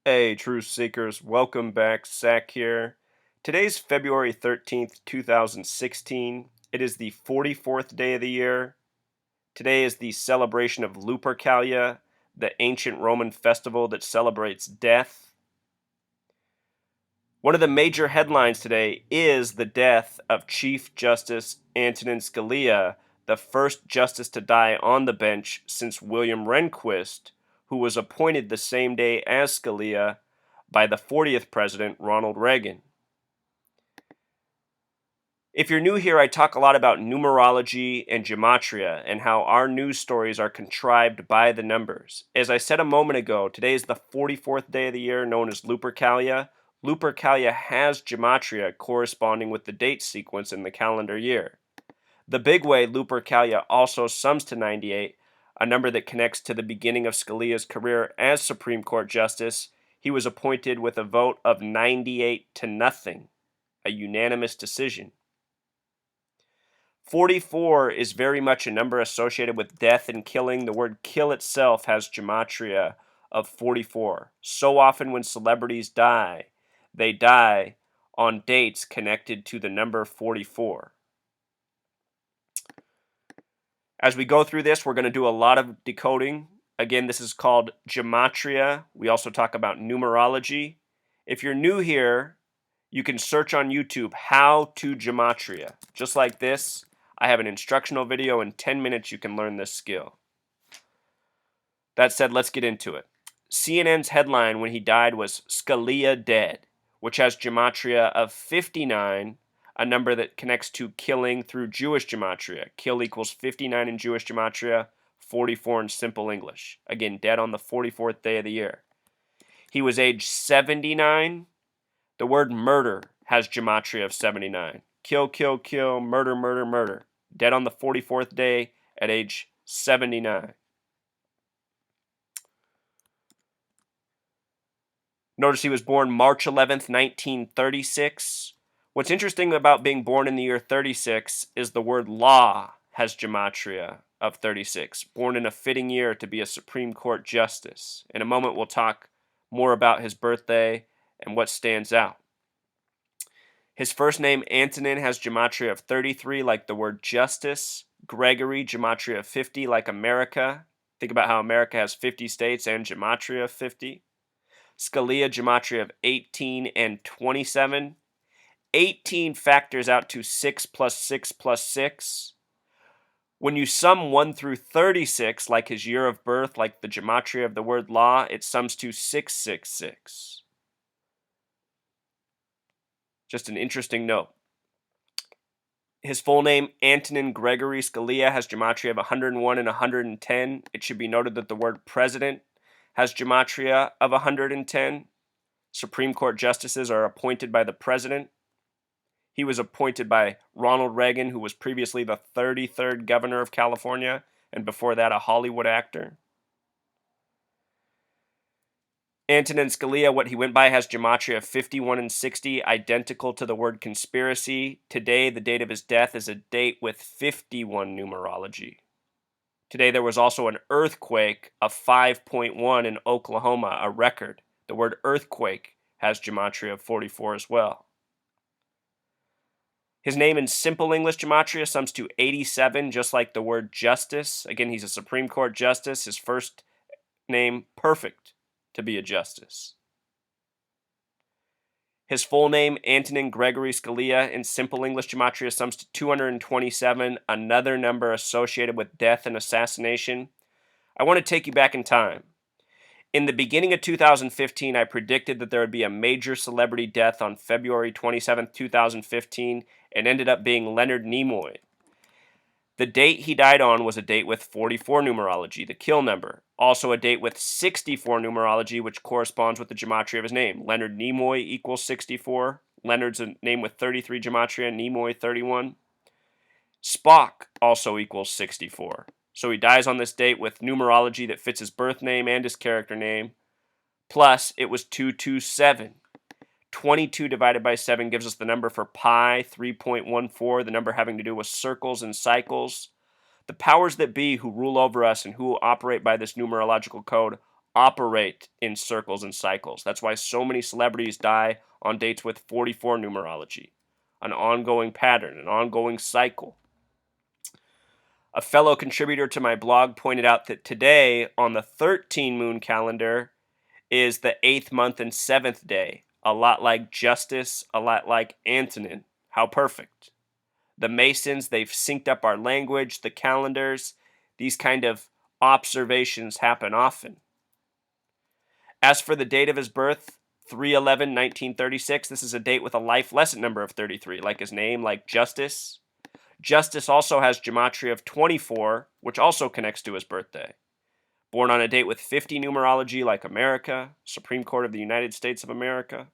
Hey, truth seekers, welcome back. Zach here. Today's February 13th, 2016. It is the 44th day of the year. Today is the celebration of Lupercalia, the ancient Roman festival that celebrates death. One of the major headlines today is the death of Chief Justice Antonin Scalia, the first justice to die on the bench since William Rehnquist, who was appointed the same day as Scalia by the 40th president, Ronald Reagan. If you're new here, I talk a lot about numerology and gematria and how our news stories are contrived by the numbers. As I said a moment ago, today is the 44th day of the year, known as Lupercalia. Lupercalia has gematria corresponding with the date sequence in the calendar year. The big way Lupercalia also sums to 98, a number that connects to the beginning of Scalia's career as Supreme Court Justice. He was appointed with a vote of 98 to nothing, a unanimous decision. 44 is very much a number associated with death and killing. The word kill itself has gematria of 44. So often when celebrities die, they die on dates connected to the number 44. As we go through this, we're going to do a lot of decoding. Again, this is called gematria. We also talk about numerology. If you're new here, you can search on YouTube, how to gematria. Just like this, I have an instructional video. In 10 minutes, you can learn this skill. That said, let's get into it. CNN's headline when he died was Scalia dead, which has gematria of 59, a number that connects to killing through Jewish gematria. Kill equals 59 in Jewish gematria, 44 in simple English. Again, dead on the 44th day of the year. He was age 79. The word murder has gematria of 79. Kill, kill, kill, murder, murder, murder. Dead on the 44th day at age 79. Notice he was born March 11th, 1936. What's interesting about being born in the year 36 is the word law has gematria of 36. Born in a fitting year to be a Supreme Court justice. In a moment, we'll talk more about his birthday and what stands out. His first name, Antonin, has gematria of 33, like the word justice. Gregory, gematria of 50, like America. Think about how America has 50 states and gematria of 50. Scalia, gematria of 18 and 27. 18 factors out to 6 plus 6 plus 6. When you sum 1 through 36, like his year of birth, like the gematria of the word law, it sums to 666. Just an interesting note. His full name, Antonin Gregory Scalia, has gematria of 101 and 110. It should be noted that the word president has gematria of 110. Supreme Court justices are appointed by the president. He was appointed by Ronald Reagan, who was previously the 33rd governor of California, and before that a Hollywood actor. Antonin Scalia, what he went by, has gematria of 51 and 60, identical to the word conspiracy. Today, the date of his death is a date with 51 numerology. Today, there was also an earthquake of 5.1 in Oklahoma, a record. The word earthquake has gematria of 44 as well. His name in simple English gematria sums to 87, just like the word justice. Again, he's a Supreme Court justice. His first name, perfect to be a justice. His full name, Antonin Gregory Scalia, in simple English gematria sums to 227, another number associated with death and assassination. I want to take you back in time. In the beginning of 2015, I predicted that there would be a major celebrity death on February 27, 2015, and ended up being Leonard Nimoy. The date he died on was a date with 44 numerology, the kill number. Also a date with 64 numerology, which corresponds with the gematria of his name. Leonard Nimoy equals 64. Leonard's a name with 33 gematria, Nimoy 31. Spock also equals 64. So he dies on this date with numerology that fits his birth name and his character name. Plus, it was 227. 22 divided by 7 gives us the number for pi, 3.14, the number having to do with circles and cycles. The powers that be who rule over us and who operate by this numerological code operate in circles and cycles. That's why so many celebrities die on dates with 44 numerology, an ongoing pattern, an ongoing cycle. A fellow contributor to my blog pointed out that today, on the 13 moon calendar, is the 8th month and 7th day, a lot like Justice, a lot like Antonin. How perfect. The Masons, they've synced up our language, the calendars. These kind of observations happen often. As for the date of his birth, 3/11/1936, this is a date with a life lesson number of 33, like his name, like Justice. Justice also has gematria of 24, which also connects to his birthday. Born on a date with 50 numerology, like America, Supreme Court of the United States of America.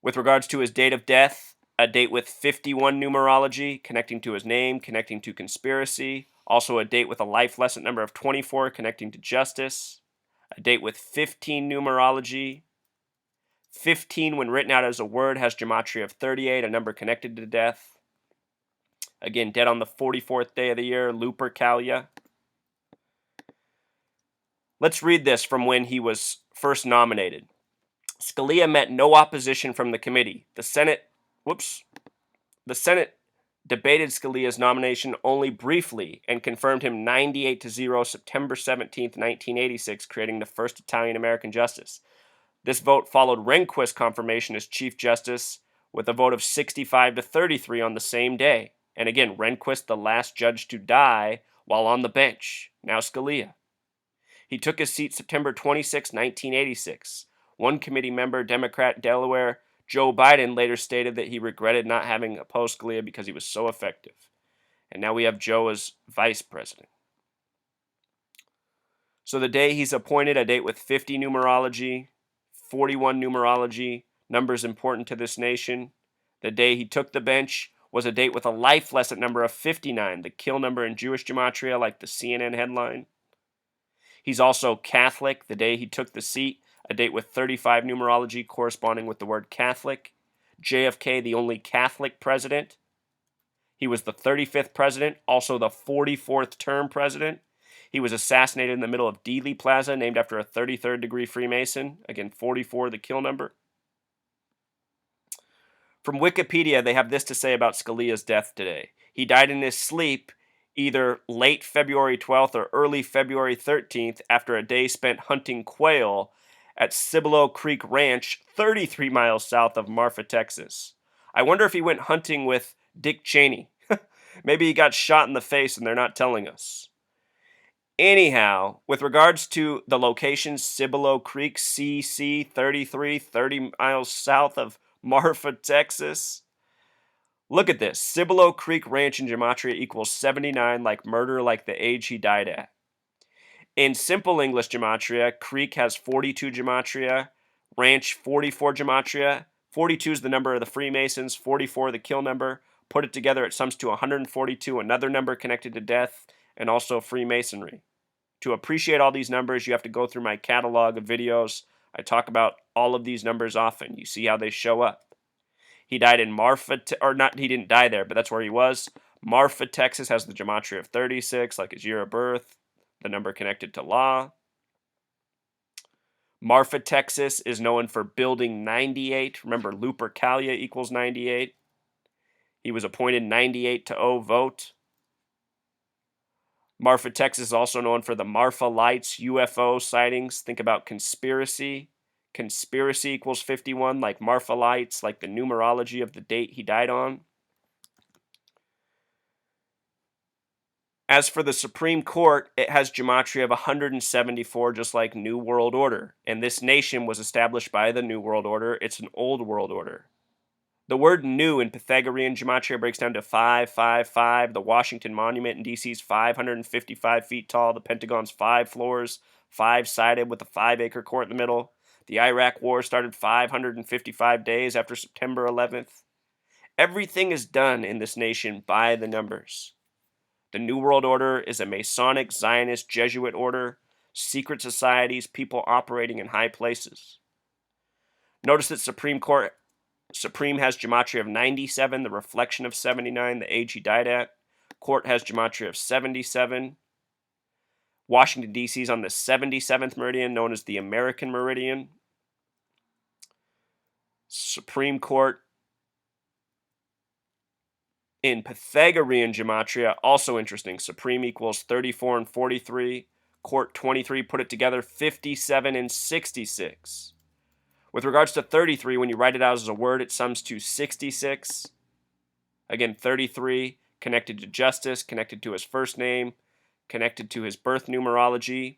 With regards to his date of death, a date with 51 numerology, connecting to his name, connecting to conspiracy. Also a date with a life lesson number of 24, connecting to justice. A date with 15 numerology. 15, when written out as a word, has gematria of 38, a number connected to death. Again, dead on the 44th day of the year, Lupercalia. Let's read this from when he was first nominated. Scalia met no opposition from the committee. The Senate debated Scalia's nomination only briefly and confirmed him 98-0 September 17, 1986, creating the first Italian-American justice. This vote followed Rehnquist's confirmation as Chief Justice with a vote of 65-33 on the same day. And again, Rehnquist, the last judge to die while on the bench. Now Scalia. He took his seat September 26, 1986. One committee member, Democrat Delaware, Joe Biden, later stated that he regretted not having opposed Scalia because he was so effective. And now we have Joe as vice president. So the day he's appointed, a date with 50 numerology, 41 numerology, numbers important to this nation. The day he took the bench was a date with a life lesson number of 59, the kill number in Jewish gematria, like the CNN headline. He's also Catholic. The day he took the seat, a date with 35 numerology corresponding with the word Catholic. JFK, the only Catholic president. He was the 35th president, also the 44th term president. He was assassinated in the middle of Dealey Plaza, named after a 33rd degree Freemason. Again, 44, the kill number. From Wikipedia, they have this to say about Scalia's death today. He died in his sleep either late February 12th or early February 13th after a day spent hunting quail at Cibolo Creek Ranch, 33 miles south of Marfa, Texas. I wonder if he went hunting with Dick Cheney. Maybe he got shot in the face and they're not telling us. Anyhow, with regards to the location, Cibolo Creek, CC 33, 30 miles south of Marfa, Texas. Look at this. Cibolo Creek Ranch in gematria equals 79, like murder, like the age he died at. In simple English gematria, Creek has 42 gematria, Ranch 44 gematria. 42 is the number of the Freemasons, 44 the kill number. Put it together, it sums to 142, another number connected to death, and also Freemasonry. To appreciate all these numbers, you have to go through my catalog of videos. I talk about all of these numbers often. You see how they show up. He died in Marfa, he didn't die there, but that's where he was. Marfa, Texas has the gematria of 36, like his year of birth, the number connected to law. Marfa, Texas is known for building 98. Remember, Lupercalia equals 98. He was appointed 98-0 vote. Marfa, Texas is also known for the Marfa Lights UFO sightings. Think about conspiracy. Conspiracy equals 51, like Marfa Lights, like the numerology of the date he died on. As for the Supreme Court, it has gematria of 174, just like New World Order. And this nation was established by the New World Order. It's an old world order. The word new in Pythagorean gematria breaks down to 555. The Washington Monument in D.C. is 555 feet tall. The Pentagon's 5 floors, 5-sided with a 5-acre court in the middle. The Iraq War started 555 days after September 11th. Everything is done in this nation by the numbers. The New World Order is a Masonic, Zionist, Jesuit order, secret societies, people operating in high places. Notice that Supreme has gematria of 97, the reflection of 79, the age he died at. Court has gematria of 77. Washington, D.C. is on the 77th meridian, known as the American meridian. Supreme Court in Pythagorean gematria, also interesting. Supreme equals 34 and 43. Court 23, put it together, 57 and 66. With regards to 33, when you write it out as a word, it sums to 66. Again, 33, connected to justice, connected to his first name, connected to his birth numerology.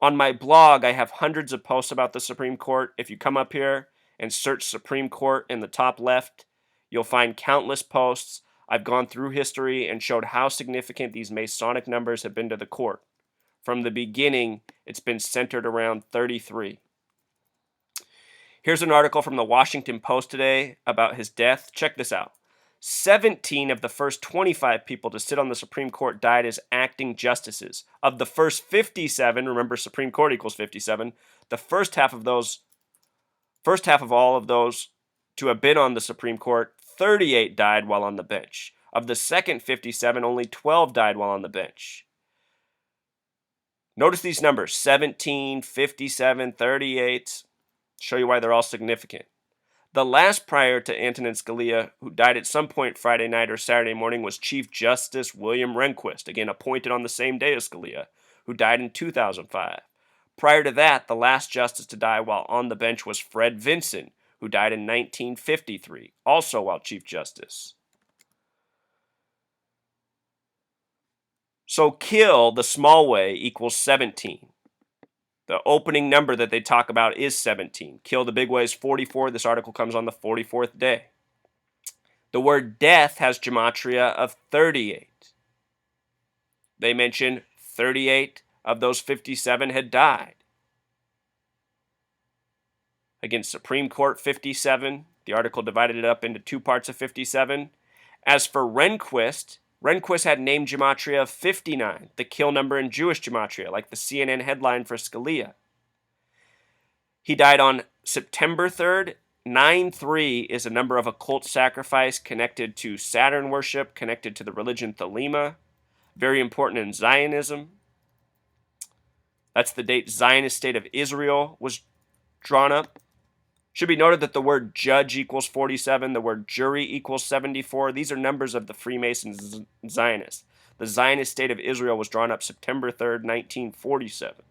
On my blog, I have hundreds of posts about the Supreme Court. If you come up here and search Supreme Court in the top left, you'll find countless posts. I've gone through history and showed how significant these Masonic numbers have been to the court. From the beginning, it's been centered around 33. Here's an article from the Washington Post today about his death. Check this out. 17 of the first 25 people to sit on the Supreme Court died as acting justices. Of the first 57, remember Supreme Court equals 57, the first half of all of those to have been on the Supreme Court, 38 died while on the bench. Of the second 57, only 12 died while on the bench. Notice these numbers, 17, 57, 38. Show you why they're all significant. The last prior to Antonin Scalia, who died at some point Friday night or Saturday morning, was Chief Justice William Rehnquist, again appointed on the same day as Scalia, who died in 2005. Prior to that, the last justice to die while on the bench was Fred Vinson, who died in 1953, also while Chief Justice. So kill the small way equals 17. The opening number that they talk about is 17. Kill the big way is 44. This article comes on the 44th day. The word death has gematria of 38. They mention 38 of those 57 had died. Again, Supreme Court 57. The article divided it up into two parts of 57. As for Rehnquist had name gematria of 59, the kill number in Jewish gematria, like the CNN headline for Scalia. He died on September 3rd. 9-3 is a number of occult sacrifice connected to Saturn worship, connected to the religion Thelema. Very important in Zionism. That's the date Zionist State of Israel was drawn up. Should be noted that the word judge equals 47, the word jury equals 74. These are numbers of the Freemasons Zionists. The Zionist State of Israel was drawn up September 3rd, 1947.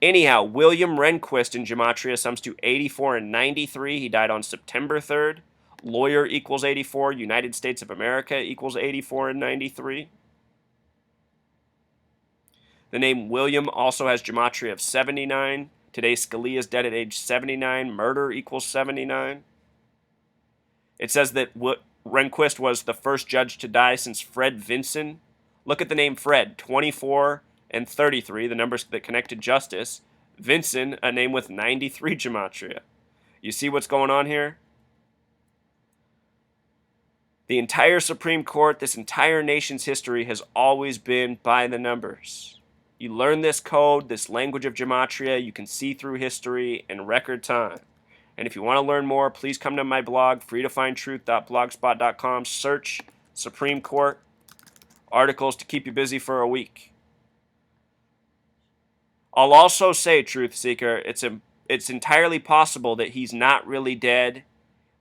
Anyhow, William Rehnquist in gematria sums to 84 and 93. He died on September 3rd. Lawyer equals 84. United States of America equals 84 and 93. The name William also has gematria of 79. Today, Scalia is dead at age 79. Murder equals 79. It says that Rehnquist was the first judge to die since Fred Vinson. Look at the name Fred, 24 and 33, the numbers that connect to justice. Vinson, a name with 93 gematria. You see what's going on here? The entire Supreme Court, this entire nation's history has always been by the numbers. You learn this code, this language of gematria, you can see through history in record time. And if you want to learn more, please come to my blog, freetofindtruth.blogspot.com. Search Supreme Court articles to keep you busy for a week. I'll also say, Truth Seeker, it's entirely possible that he's not really dead,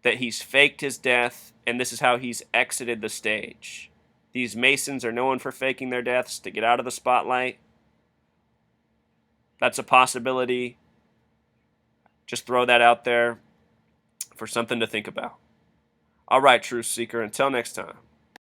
that he's faked his death, and this is how he's exited the stage. These Masons are known for faking their deaths to get out of the spotlight. That's a possibility. Just throw that out there for something to think about. All right, Truth Seeker, until next time.